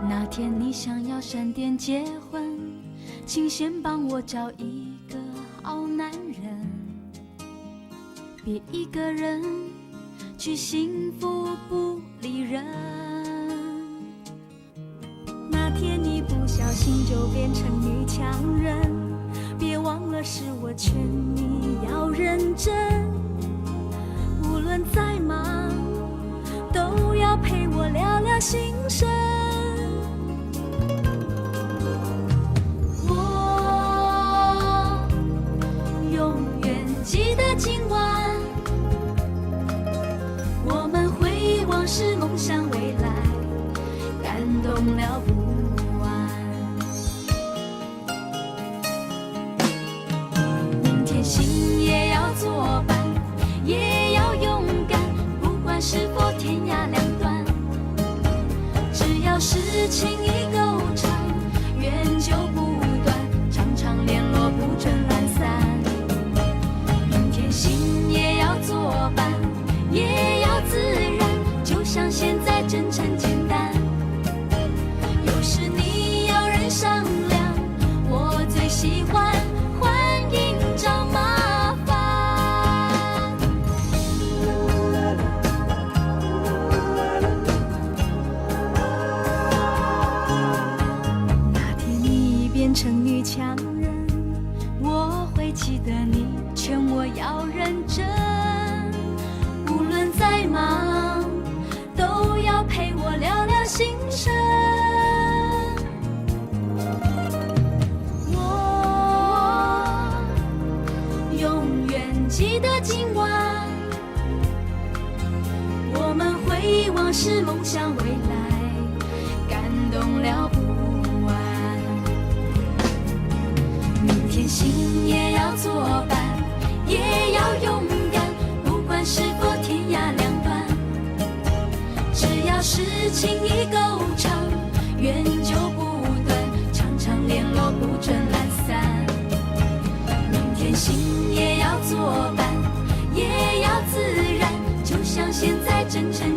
那天你想要闪电结婚，请先帮我找一个好男人，别一个人去幸福不理人。那天你不小心就变成女强人，别忘了是我劝你要认真，无论再忙都要陪我聊聊心声。记得今晚，我们回望是梦想未来，感动了不完。明天心也要作伴，也要勇敢，不管是否天涯两端，只要是情谊够长，缘就不断，常常联络不准懒散。心也要作伴，也要自然，就像现在真诚简单。有时你要人商量，我最喜欢欢迎找麻烦。那天你变成女强人，我会记得你劝我要认真，无论再忙都要陪我聊聊心声。我永远记得今晚，我们回望是梦想未来，感动了不完。明天心也要作伴，也要勇敢，不管是否天涯两端，只要是情谊够长，缘就不断，常常联络不准懒散。明天心也要作伴，也要自然，就像现在真诚